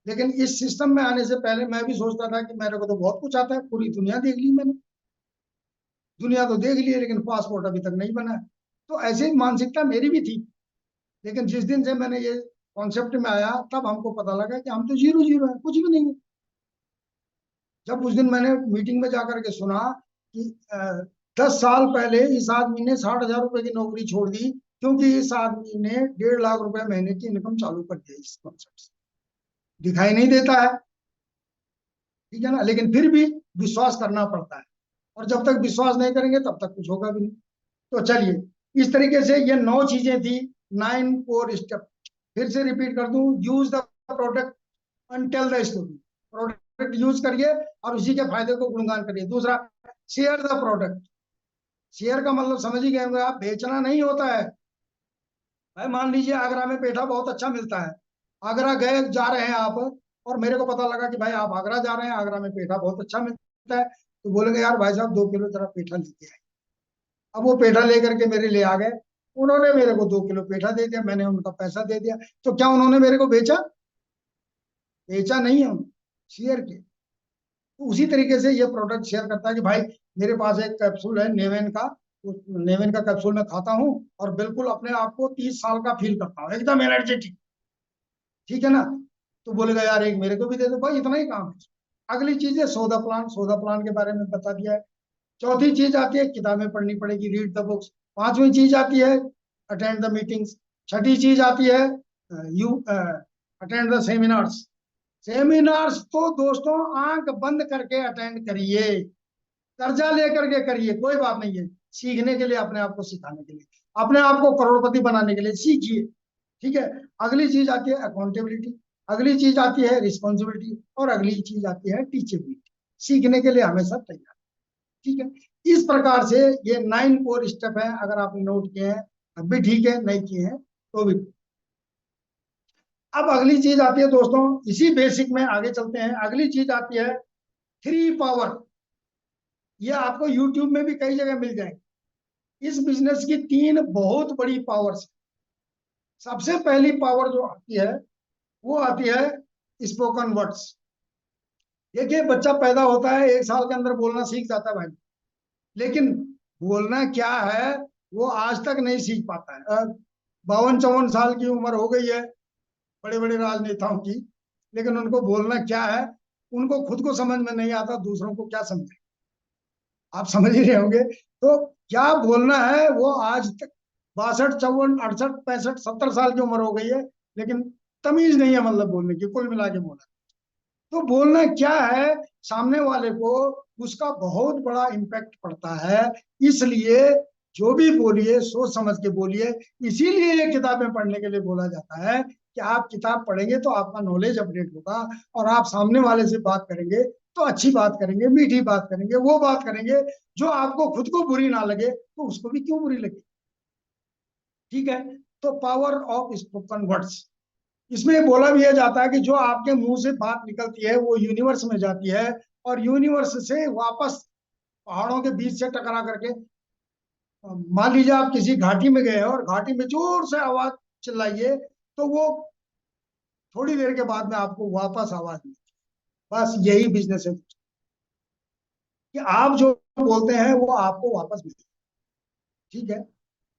लेकिन इस सिस्टम में आने से पहले मैं भी सोचता था कि मेरे को तो बहुत कुछ आता है, पूरी दुनिया देख ली मैंने, दुनिया तो देख ली है, लेकिन पासपोर्ट अभी तक नहीं बना है। तो ऐसी मानसिकता मेरी भी थी। लेकिन जिस दिन से मैंने ये कॉन्सेप्ट में आया, तब हमको पता लगा कि हम तो जीरो जीरो है, कुछ भी नहीं है। जब उस दिन मैंने मीटिंग में जाकर के सुना कि 10 साल पहले इस आदमी ने 60,000 रुपए की नौकरी छोड़ दी, क्योंकि इस आदमी ने 1.5 लाख रुपए महीने की इनकम चालू कर दी। इस कॉन्सेप्ट से दिखाई नहीं देता है, ठीक है ना, लेकिन फिर भी विश्वास करना पड़ता है। और जब तक विश्वास नहीं करेंगे तब तक कुछ होगा भी नहीं। तो चलिए, इस तरीके से ये 9 चीजें थी, 9 कोर स्टेप। फिर से रिपीट कर दूं, use the product and tell the story. Product use करिए और उसी के फायदे को गुणगान करिए। दूसरा, शेयर द प्रोडक्ट। शेयर का मतलब समझ ही गए होंगे आप, बेचना नहीं होता है। भाई मान लीजिए आगरा में पेठा बहुत अच्छा मिलता है, आगरा गए जा रहे हैं आप, और मेरे को पता लगा कि भाई आप आगरा जा रहे हैं, आगरा में पेठा बहुत अच्छा मिलता है, तो बोलेंगे यार भाई साहब 2 किलो जरा पेठा लेके आए। अब वो पेठा लेकर के मेरे लिए आ गए, उन्होंने मेरे को 2 किलो पेठा दे दिया, मैंने उनका पैसा दे दिया। तो क्या उन्होंने मेरे को बेचा? बेचा नहीं है, शेयर किया। तो उसी तरीके से ये प्रोडक्ट शेयर करता है कि भाई मेरे पास एक कैप्सूल है नेवेन का, उस नेवेन का कैप्सूल मैं खाता हूँ और बिल्कुल अपने आप को 30 साल का फील करता हूँ, एकदम एनर्जेटिक, ठीक है ना। तो बोलेगा यार एक मेरे को भी दे दो, भाई इतना ही काम है। अगली चीज है सौदा प्लान। सौदा प्लान के बारे में बता दिया है। चौथी चीज आती है किताबें पढ़नी पड़ेगी, रीड द बुक्स। पांचवी चीज आती है अटेंड द मीटिंग्स। छठी चीज आती है you attend the seminars. Seminars तो दोस्तों आंख बंद करके अटेंड करिए, कर्जा लेकर के करिए, कोई बात नहीं है। सीखने के लिए, अपने आप को सिखाने के लिए, अपने आप को करोड़पति बनाने के लिए सीखिए, ठीक है। अगली चीज आती है अकाउंटेबिलिटी, अगली चीज आती है रिस्पॉन्सिबिलिटी, और अगली चीज आती है टीचेबिलिटी। सीखने के लिए हमेशा तैयार, ठीक है। इस प्रकार से ये 9 कोर स्टेप है। अगर आपने नोट किए हैं तब भी ठीक है, नहीं किए हैं तो भी। अब अगली चीज आती है दोस्तों, इसी बेसिक में आगे चलते हैं। अगली चीज आती है 3 पावर। ये आपको यूट्यूब में भी कई जगह मिल जाएगी। इस बिजनेस की 3 बहुत बड़ी पावर्स। सबसे पहली पावर जो आती है वो आती है स्पोकन वर्ड्स। देखिए, बच्चा पैदा होता है 1 साल के अंदर बोलना सीख जाता है भाई, लेकिन बोलना क्या है वो आज तक नहीं सीख पाता है। 52-54 साल की उम्र हो गई है बड़े बड़े राजनेताओं की, लेकिन उनको बोलना क्या है उनको खुद को समझ में नहीं आता, दूसरों को क्या समझे। आप समझ ही रहे होंगे। तो क्या बोलना है वो आज तक 62, 54, 68, 65, 70 साल की उम्र हो गई है, लेकिन तमीज नहीं है मतलब बोलने की, कुल मिला के बोला। तो बोलना क्या है सामने वाले को, उसका बहुत बड़ा इम्पैक्ट पड़ता है। इसलिए जो भी बोलिए सोच समझ के बोलिए। इसीलिए ये किताबें पढ़ने के लिए बोला जाता है कि आप किताब पढ़ेंगे तो आपका नॉलेज अपडेट होगा, और आप सामने वाले से बात करेंगे तो अच्छी बात करेंगे, मीठी बात करेंगे, वो बात करेंगे जो आपको खुद को बुरी ना लगे, तो उसको भी क्यों बुरी लगे, ठीक है। तो पावर ऑफ स्पोकन वर्ड्स, इसमें बोला भी यह जाता है कि जो आपके मुंह से बात निकलती है वो यूनिवर्स में जाती है, और यूनिवर्स से वापस पहाड़ों के बीच से टकरा करके, मान लीजिए आप किसी घाटी में गए हैं और घाटी में जोर से आवाज चिल्लाइए, तो वो थोड़ी देर के बाद में आपको वापस आवाज मिलेगी। बस यही बिजनेस है कि आप जो बोलते हैं वो आपको वापस मिलेगा, ठीक है।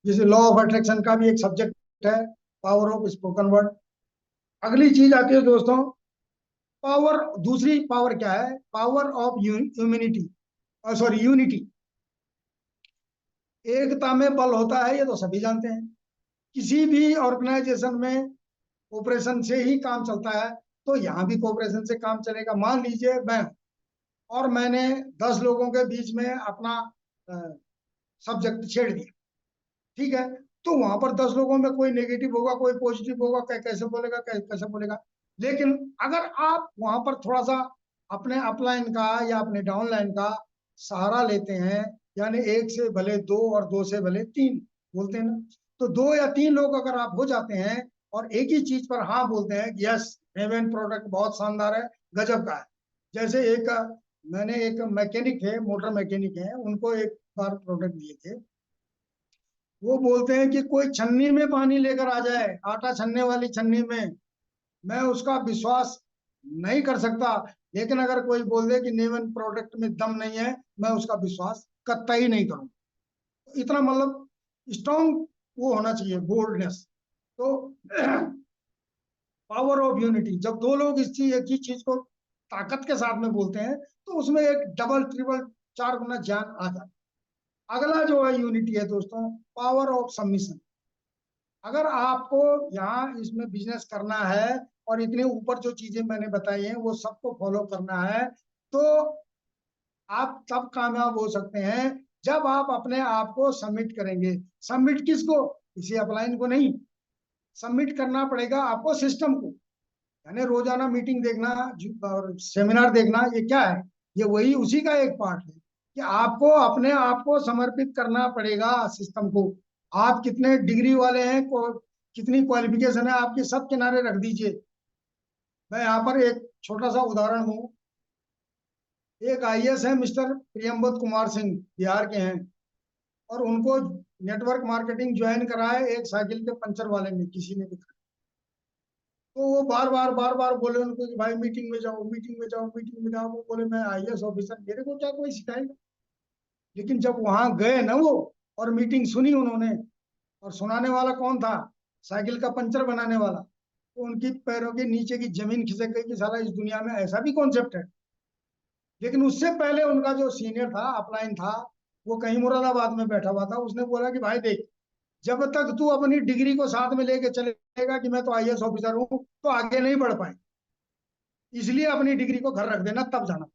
जैसे लॉ ऑफ अट्रैक्शन का भी एक सब्जेक्ट है, पावर ऑफ स्पोकन वर्ड। अगली चीज आती है दोस्तों पावर। दूसरी पावर क्या है? Power of humanity, sorry unity. एकता में बल होता है, ये तो सभी जानते हैं। किसी भी ऑर्गेनाइजेशन में कोऑपरेशन से ही काम चलता है, तो यहाँ भी कोऑपरेशन से काम चलेगा। मान लीजिए मैं, और मैंने 10 लोगों के बीच में अपना सब्जेक्ट छेड़ दिया, ठीक है। तो वहां पर 10 लोगों में कोई नेगेटिव होगा, कोई पॉजिटिव होगा, कैसे बोलेगा, कैसे बोलेगा। लेकिन अगर आप वहां पर थोड़ा सा अपने अपलाइन का या अपने डाउनलाइन का सहारा लेते हैं, यानी 1 से भले 2 और 2 से भले 3, बोलते हैं ना। तो 2 या 3 लोग अगर आप हो जाते हैं और एक ही चीज पर हाँ बोलते हैं, यस नेवेन प्रोडक्ट बहुत शानदार है, गजब का है। जैसे मैंने एक मैकेनिक है, मोटर मैकेनिक है, उनको एक बार प्रोडक्ट दिए थे। वो बोलते हैं कि कोई छन्नी में पानी लेकर आ जाए, आटा छन्ने वाली छन्नी में, मैं उसका विश्वास नहीं कर सकता। लेकिन अगर कोई बोल दे कि नेवन प्रोडक्ट में दम नहीं है, मैं उसका विश्वास कतई नहीं करूंगा। इतना मतलब स्ट्रॉन्ग वो होना चाहिए, बोल्डनेस। तो पावर ऑफ यूनिटी, जब 2 लोग इस चीज एक ही चीज को ताकत के साथ में बोलते हैं, तो उसमें एक डबल ट्रिपल 4 गुना ज्ञान आ जाता है। अगला जो है यूनिटी है दोस्तों, पावर ऑफ सबमिशन। अगर आपको यहाँ इसमें बिजनेस करना है और इतने ऊपर जो चीजें मैंने बताई हैं वो सबको फॉलो करना है, तो आप तब कामयाब हो सकते हैं जब आप अपने आप को सबमिट करेंगे। सबमिट किसको? किसी अपलाइन को नहीं, सबमिट करना पड़ेगा आपको सिस्टम को। यानी रोजाना मीटिंग देखना और सेमिनार देखना, ये क्या है? ये वही उसी का एक पार्ट है कि आपको अपने आप को समर्पित करना पड़ेगा सिस्टम को। आप कितने डिग्री वाले हैं, कितनी क्वालिफिकेशन है आपकी, सब किनारे रख दीजिए। मैं यहाँ पर एक छोटा सा उदाहरण दूं। एक आईएएस है मिस्टर प्रियंवत कुमार सिंह, बिहार के हैं, और उनको नेटवर्क मार्केटिंग ज्वाइन करा है एक साइकिल के पंचर वाले ने, किसी ने भी। तो वो बार बार बोले उनको कि भाई मीटिंग में जाओ, मीटिंग में जाओ, मीटिंग में जाओ। वो बोले मैं आईएएस ऑफिसर, मेरे को क्या कोई सिखाएगा। लेकिन जब वहां गए ना वो, और मीटिंग सुनी उन्होंने, और सुनाने वाला कौन था? साइकिल का पंचर बनाने वाला। तो उनकी पैरों के नीचे की जमीन खिसक गई कि साला इस दुनिया में ऐसा भी कॉन्सेप्ट है। लेकिन उससे पहले उनका जो सीनियर था, अपलाइन था, वो कहीं मुरादाबाद में बैठा हुआ था। उसने बोला कि भाई देख, जब तक तू अपनी डिग्री को साथ में लेके चलेगा कि मैं तो आईएएस ऑफिसर हूँ, तो आगे नहीं बढ़ पाए। इसलिए अपनी डिग्री को घर रख देना, तब जाना।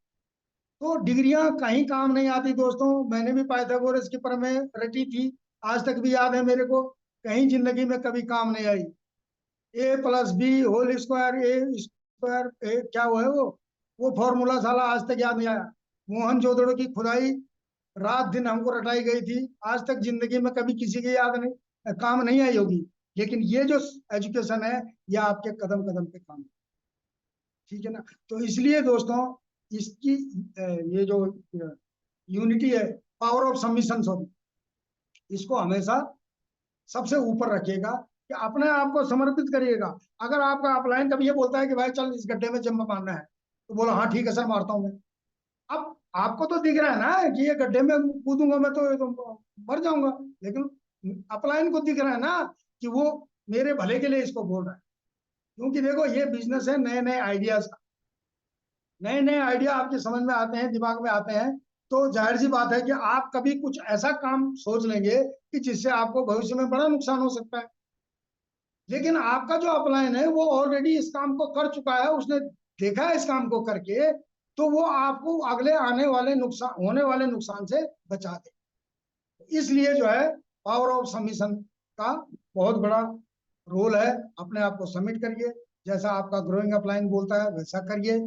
तो डिग्रियां कहीं काम नहीं आती दोस्तों। मैंने भी पाइथागोरस की प्रमेय रटी थी, आज तक भी याद है मेरे को, कहीं जिंदगी में कभी काम नहीं आई। A+B होल स्क्वायर, ए स्क्वायर, क्या वो है वो फॉर्मूला साला आज तक याद नहीं आया। मोहनजोदड़ो की खुदाई रात दिन हमको रटाई गई थी, आज तक जिंदगी में कभी किसी के याद नहीं, काम नहीं आई होगी। लेकिन ये जो एजुकेशन है, ये आपके कदम कदम पे काम, ठीक है ना। तो इसलिए दोस्तों, इसकी ये जो यूनिटी है, पावर ऑफ सबमिशन, सॉरी, इसको हमेशा सबसे ऊपर रखिएगा कि अपने आप को समर्पित करिएगा। अगर आपका अपलाइन कभी ये बोलता है कि भाई चल इस गड्ढे में जंप मारना है, तो बोलो हाँ ठीक है सर, मारता हूँ मैं। अब आपको तो दिख रहा है ना कि ये गड्ढे में कूदूंगा मैं तो मर जाऊंगा, लेकिन अपलाइन को दिख रहा है ना कि वो मेरे भले के लिए इसको बोल रहा है। क्योंकि देखो ये बिजनेस है नए नए आइडियाज का, नए नए आइडिया आपके समझ में आते हैं, दिमाग में आते हैं, तो जाहिर सी बात है कि आप कभी कुछ ऐसा काम सोच लेंगे कि जिससे आपको भविष्य में बड़ा नुकसान हो सकता है। लेकिन आपका जो अपलाइन है वो ऑलरेडी इस काम को कर चुका है, उसने देखा है इस काम को करके, तो वो आपको अगले आने वाले नुकसान, होने वाले नुकसान से बचा दे। इसलिए जो है पावर ऑफ सबमिशन का बहुत बड़ा रोल है। अपने आप को सबमिट करिए, जैसा आपका ग्रोइंग अपलाइन बोलता है वैसा करिए,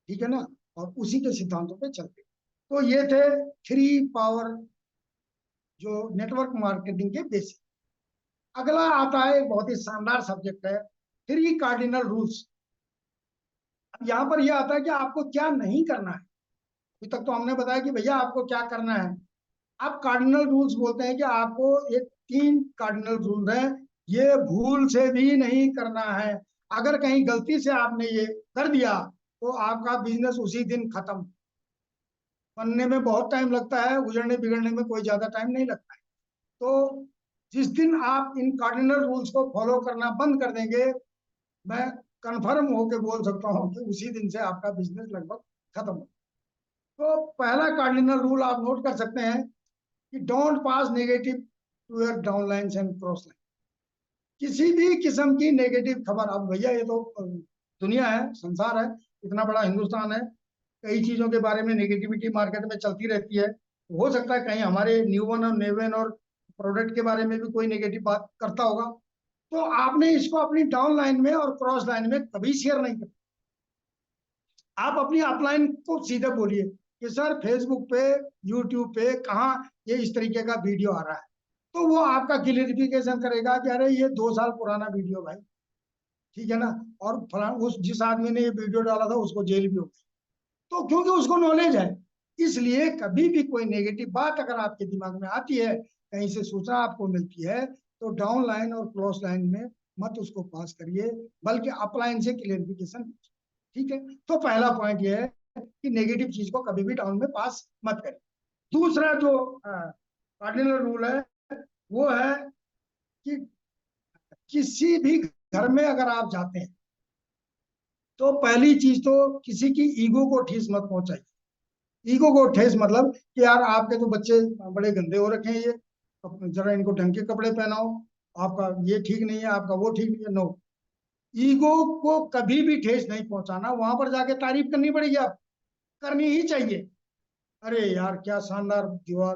ठीक है ना, और उसी के सिद्धांतों पे चलते। तो ये थे 3 पावर जो नेटवर्क मार्केटिंग के बेसिक। अगला आता है एक बहुत ही शानदार सब्जेक्ट है, 3 कार्डिनल रूल्स। अब यहाँ पर यह आता है कि आपको क्या नहीं करना है। अभी तक तो हमने बताया कि भैया आपको क्या करना है। अब कार्डिनल रूल्स बोलते हैं कि आपको ये 3 कार्डिनल रूल हैं, ये भूल से भी नहीं करना है। अगर कहीं गलती से आपने ये कर दिया, तो आपका बिजनेस उसी दिन खत्म। बनने में बहुत टाइम लगता है, उजड़ने बिगड़ने में कोई ज्यादा टाइम नहीं लगता है। तो जिस दिन आप इन कार्डिनल रूल्स को फॉलो करना बंद कर देंगे, मैं कंफर्म होकर बोल सकता हूँ कि उसी दिन से आपका बिजनेस लगभग खत्म हो। तो पहला कार्डिनल रूल आप नोट कर सकते हैं कि don't pass negative to your downlines and cross line. किसी भी किस्म की नेगेटिव खबर, अब भैया ये तो दुनिया है, संसार है, इतना बड़ा हिंदुस्तान है, कई चीजों के बारे में नेगेटिविटी मार्केट में चलती रहती है। हो सकता है कहीं हमारे न्यूवन और नेवन और प्रोडक्ट के बारे में भी कोई नेगेटिव बात करता होगा, तो आपने इसको अपनी डाउन लाइन में और क्रॉस लाइन में कभी शेयर नहीं करना। आप अपनी अपलाइन को सीधे बोलिए कि सर फेसबुक पे, यूट्यूब पे कहाँ ये इस तरीके का वीडियो आ रहा है, तो वो आपका क्लियरिफिकेशन करेगा कि अरे ये 2 साल पुराना वीडियो भाई, ठीक है ना, और फलाना उस जिस आदमी ने ये वीडियो डाला था उसको जेल भी हो गई। तो क्योंकि उसको नॉलेज है। इसलिए कभी भी कोई नेगेटिव बात अगर आपके दिमाग में आती है, कहीं से सूचना आपको मिलती है, तो डाउन लाइन और क्रॉस लाइन में मत उसको पास करिए, बल्कि अपलाइन से क्लियरिफिकेशन। ठीक है, तो पहला पॉइंट ये है कि नेगेटिव चीज को कभी भी डाउन में पास मत करिए। दूसरा जो कार्डिनल रूल है वो है कि किसी भी घर में अगर आप जाते हैं तो पहली चीज तो किसी की ईगो को ठेस मत पहुंचाइए। ईगो को ठेस मतलब कि यार आपके तो बच्चे बड़े गंदे हो रखे हैं, ये जरा इनको ढंग के कपड़े पहनाओ, आपका ये ठीक नहीं है, आपका वो ठीक नहीं है। नो, ईगो को कभी भी ठेस नहीं पहुंचाना। वहां पर जाके तारीफ करनी पड़ेगी, आप करनी ही चाहिए। अरे यार क्या शानदार दीवार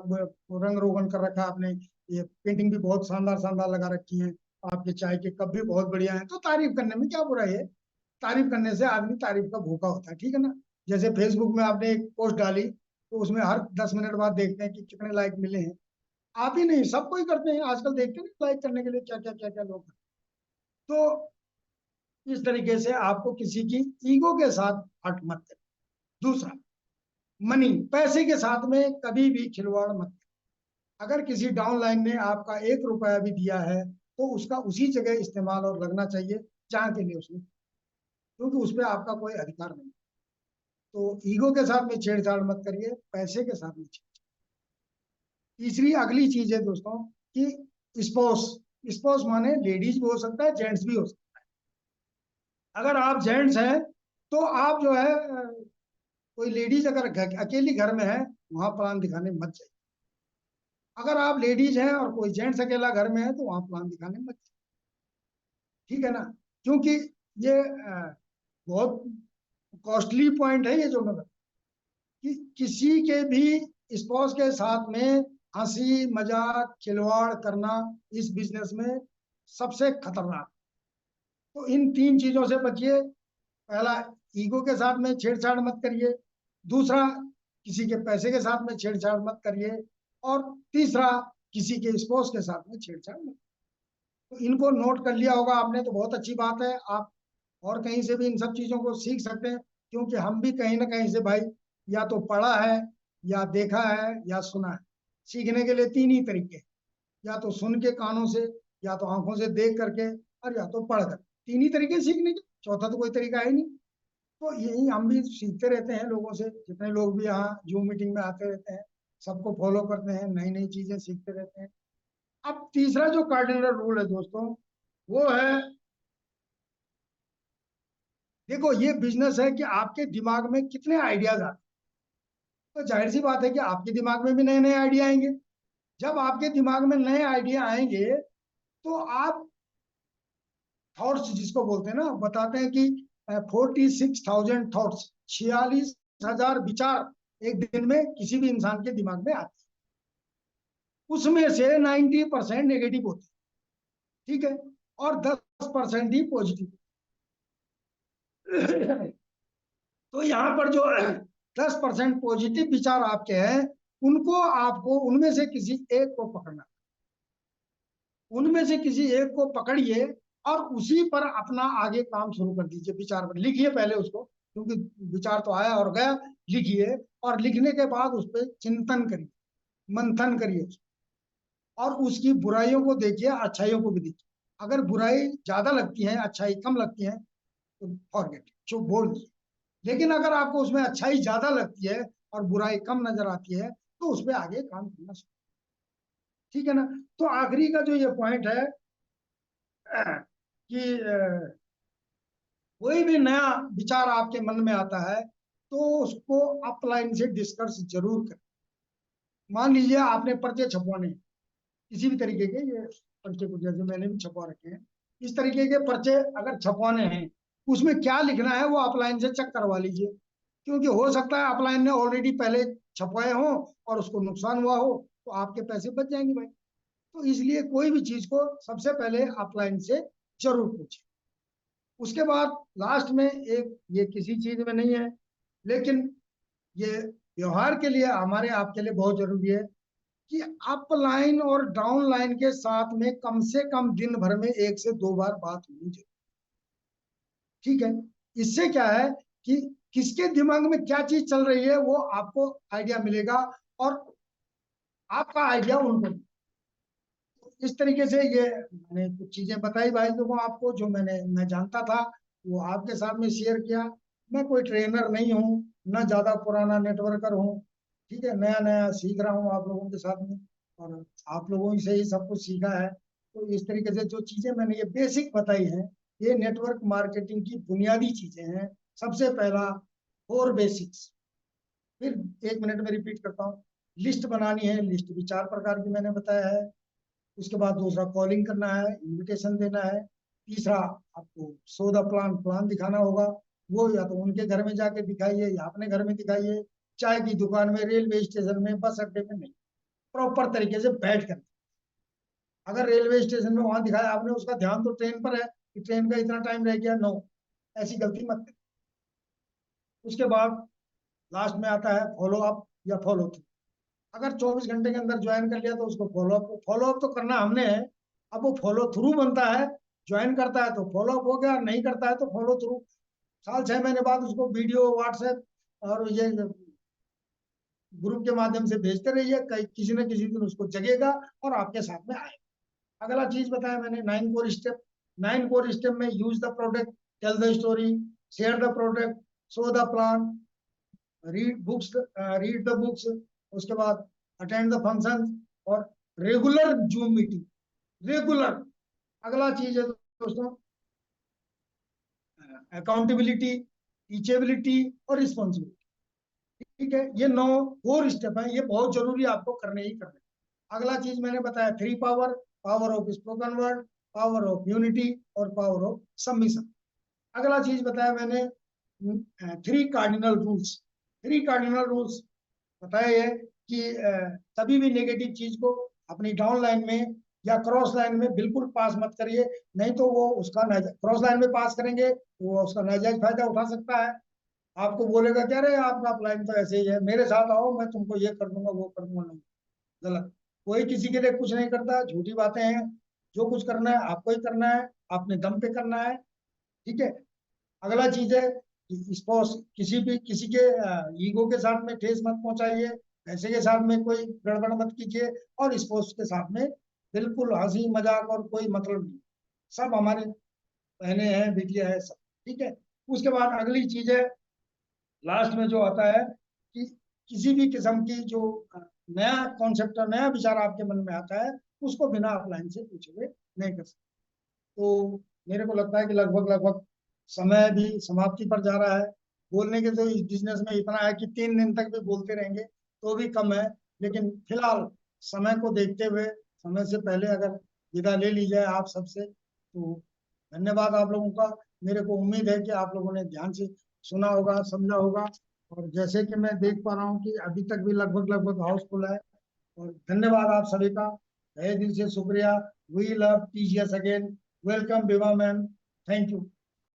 रंग रोगन कर रखा आपने, ये पेंटिंग भी बहुत शानदार शानदार लगा रखी है, आपके चाय के कप भी बहुत बढ़िया है। तो तारीफ करने में क्या बुराई है? तारीफ करने से आदमी तारीफ का भूखा होता है, ठीक है ना। जैसे फेसबुक में आपने एक पोस्ट डाली तो उसमें हर 10 मिनट बाद देखते हैं कि कितने लाइक मिले हैं। आप ही नहीं, सबको ही करते हैं आजकल, देखते हैं लाइक करने के लिए क्या क्या क्या क्या लोग करते हैं। तो इस तरीके से आपको किसी की ईगो के साथ हट मत करें। दूसरा, मनी, पैसे के साथ में कभी भी खिलवाड़ मत करें। अगर किसी डाउन लाइन ने आपका 1 रुपया भी दिया है तो उसका उसी जगह इस्तेमाल और लगना चाहिए जहां के लिए उसने, क्योंकि उस पर आपका कोई अधिकार नहीं। तो ईगो के साथ में छेड़छाड़ मत करिए, पैसे के साथ में छेड़छाड़। तीसरी अगली चीज है दोस्तों कि स्पोर्स। स्पोर्स माने लेडीज भी हो सकता है, जेंट्स भी हो सकता है। अगर आप जेंट्स हैं तो आप जो है कोई लेडीज अगर अकेली घर में है वहां प्लान दिखाने मत जाइए। अगर आप लेडीज हैं और कोई जेंट्स अकेला घर में है तो वहां प्लान दिखाने मत जाइए, ठीक है ना। क्योंकि ये बहुत कॉस्टली पॉइंट है ये जो मैं कि किसी के भी स्पाउस के साथ में हंसी मजाक खिलवाड़ करना इस बिजनेस में सबसे खतरनाक। तो इन 3 चीजों से बचिए। पहला, ईगो के साथ में छेड़छाड़ मत करिए। दूसरा, किसी के पैसे के साथ में छेड़छाड़ मत करिए। और तीसरा, किसी के स्पाउस के साथ में छेड़छाड़ मत। तो इनको नोट कर लिया होगा आपने, तो बहुत अच्छी बात है। आप और कहीं से भी इन सब चीजों को सीख सकते हैं, क्योंकि हम भी कहीं ना कहीं से भाई या तो पढ़ा है या देखा है या सुना है। सीखने के लिए 3 ही तरीके, या तो सुन के कानों से, या तो आंखों से देख करके, और या तो पढ़ कर। 3 ही तरीके सीखने के, चौथा तो कोई तरीका है नहीं। तो यही हम भी सीखते रहते हैं लोगों से, जितने लोग भी यहाँ जूम मीटिंग में आते रहते हैं, सबको फॉलो करते हैं, नई नई चीजें सीखते रहते हैं। अब तीसरा जो कार्डिनल रूल है दोस्तों वो है, देखो ये बिजनेस है कि आपके दिमाग में कितने आइडियाज आते हैं। तो जाहिर सी बात है कि आपके दिमाग में भी नए नए आइडिया आएंगे। जब आपके दिमाग में नए आइडिया आएंगे तो आप थॉट्स जिसको बोलते हैं ना, बताते हैं कि 46,000 थॉट्स, 46,000 विचार एक दिन में किसी भी इंसान के दिमाग में आते हैं। उसमें से 90% नेगेटिव होते हैं, ठीक है, और 10% ही पॉजिटिव। तो यहाँ पर जो 10% पॉजिटिव विचार आपके हैं, उनको आपको उनमें से किसी एक को पकड़ना। उनमें से किसी एक को पकड़िए और उसी पर अपना आगे काम शुरू कर दीजिए। विचार पर लिखिए पहले उसको, क्योंकि विचार तो आया और गया। लिखिए, और लिखने के बाद उस पर चिंतन करिए, मंथन करिए और उसकी बुराइयों को देखिए, अच्छाइयों को भी देखिए। अगर बुराई ज्यादा लगती है, अच्छाई कम लगती है, तो फॉरगेट, चुप, बोल दीजिए। लेकिन अगर आपको उसमें अच्छाई ज्यादा लगती है और बुराई कम नजर आती है, तो उस पर आगे काम करना शुरू, ठीक है ना। तो आखिरी का जो ये पॉइंट है कि कोई भी नया विचार आपके मन में आता है तो उसको अपलाइन से डिस्कस जरूर करें। मान लीजिए आपने पर्चे छपवाने हैं, किसी भी तरीके के, ये पर्चे को जैसे मैंने भी छपवा रखे हैं, इस तरीके के पर्चे अगर छपवाने हैं, उसमें क्या लिखना है वो अपलाइन से चेक करवा लीजिए। क्योंकि हो सकता है अपलाइन ने ऑलरेडी पहले छपवाए हो और उसको नुकसान हुआ हो, तो आपके पैसे बच जाएंगे भाई। तो इसलिए कोई भी चीज को सबसे पहले अपलाइन से जरूर पूछे। उसके बाद लास्ट में एक, ये किसी चीज में नहीं है लेकिन ये व्यवहार के लिए हमारे आपके लिए बहुत जरूरी है कि अप लाइन और डाउन लाइन के साथ में कम से कम दिन भर में 1 से 2 बार बात होनी चाहिए। ठीक है, इससे क्या है कि किसके दिमाग में क्या चीज चल रही है वो आपको आइडिया मिलेगा और आपका आइडिया उनको। इस तरीके से ये मैंने कुछ चीजें बताई भाई लोगों आपको, जो मैं जानता था वो आपके साथ में शेयर किया। मैं कोई ट्रेनर नहीं हूँ, न ज्यादा पुराना नेटवर्कर हूँ। ठीक है, नया नया सीख रहा हूँ आप लोगों के साथ में, और आप लोगों से ही सब कुछ सीखा है। तो इस तरीके से जो चीजें मैंने ये बेसिक बताई हैं, ये नेटवर्क मार्केटिंग की बुनियादी चीजें हैं। सबसे पहला 4 बेसिक्स, फिर 1 मिनट में रिपीट करता हूँ। लिस्ट बनानी है, लिस्ट भी 4 प्रकार की मैंने बताया है। उसके बाद दूसरा कॉलिंग करना है, इनविटेशन देना है। तीसरा आपको शो द प्लान, प्लान दिखाना होगा। वो या तो उनके घर में जाके दिखाइए या अपने घर में दिखाइए, चाय की दुकान में, रेलवे स्टेशन में, बस अड्डे में नहीं, प्रॉपर तरीके से बैठ कर। अगर रेलवे स्टेशन में वहां दिखाया आपने, उसका ध्यान तो ट्रेन पर है कि ट्रेन का इतना टाइम रह गया, नो, ऐसी गलती मत करें। उसके बाद लास्ट में आता है फॉलो अप या फॉलो थ्रू। अगर 24 घंटे के अंदर ज्वाइन कर लिया तो उसको फॉलो अप तो करना हमने है। अब वो फॉलो थ्रू बनता है, ज्वाइन करता है तो फॉलो अप हो गया, नहीं करता है तो फॉलो थ्रू। साल 6 महीने बाद उसको वीडियो व्हाट्सएप और ये ग्रुप के माध्यम से भेजते रहिए, कहीं किसी न किसी दिन उसको जगेगा और आपके साथ में आएगा। अगला चीज बताया मैंने 9 कोर स्टेप। 9 कोर स्टेप में use the product, tell the story, share the product, show the plan, read the books, उसके बाद अटेंड द फंक्शन, और रेगुलर जूम मीटिंग, रेगुलर। अगला चीज है दोस्तों अकाउंटेबिलिटी, टीचेबिलिटी और रिस्पॉन्सिबिलिटी। ठीक है, ये 9 4 स्टेप है, ये बहुत जरूरी आपको करने ही करने। अगला चीज मैंने बताया 3 power, power of spoken word, power of unity और पावर ऑफ सबमिशन। अगला चीज बताया मैंने 3 कार्डिनल रूल्स। 3 कार्डिनल रूल्स बताया है कि कभी भी नेगेटिव चीज को अपनी डाउन लाइन में या क्रॉस लाइन में बिल्कुल पास मत करिए, नहीं तो वो उसका क्रॉस लाइन में पास करेंगे वो उसका नाजायज फायदा उठा सकता है। आपको बोलेगा क्या रे आप लाइन तो ऐसे ही है, मेरे साथ आओ मैं तुमको ये कर दूंगा वो कर दूंगा, नहीं, गलत। कोई किसी के लिए कुछ नहीं करता, झूठी बातें हैं। जो कुछ करना है आपको ही करना है, अपने दम पे करना है। ठीक है, अगला चीज है कि स्पोर्ट्स, किसी के ईगो के साथ में ठेस मत पहुंचाइए, पैसे के साथ में कोई गड़बड़ मत कीजिए, और स्पोर्ट्स के साथ में बिल्कुल हंसी मजाक और कोई मतलब नहीं। सब हमारी बहनें हैं, बेटियां हैं, सब। ठीक है, उसके बाद अगली चीज है लास्ट में जो आता है कि किसी भी किस्म की जो नया कॉन्सेप्ट, नया विचार आपके मन में आता है, उसको बिना ऑफलाइन से पूछे हुए नहीं कर सकते। तो मेरे को लगता है कि लगभग लगभग समय भी समाप्ति पर जा रहा है। बोलने के तो इस बिजनेस में इतना है कि 3 दिन तक भी बोलते रहेंगे तो भी कम है। लेकिन फिलहाल समय को देखते हुए, समय से पहले अगर विदा ले ली जाए आप सबसे, तो धन्यवाद आप लोगों का। मेरे को उम्मीद है कि आप लोगों ने ध्यान से सुना होगा, समझा होगा। और जैसे कि मैं देख पा रहा हूँ कि अभी तक भी लगभग लगभग हाउसफुल है। और धन्यवाद आप सभी का, तहे दिल से शुक्रिया। We love TGS again. Welcome Viva ma'am, thank you.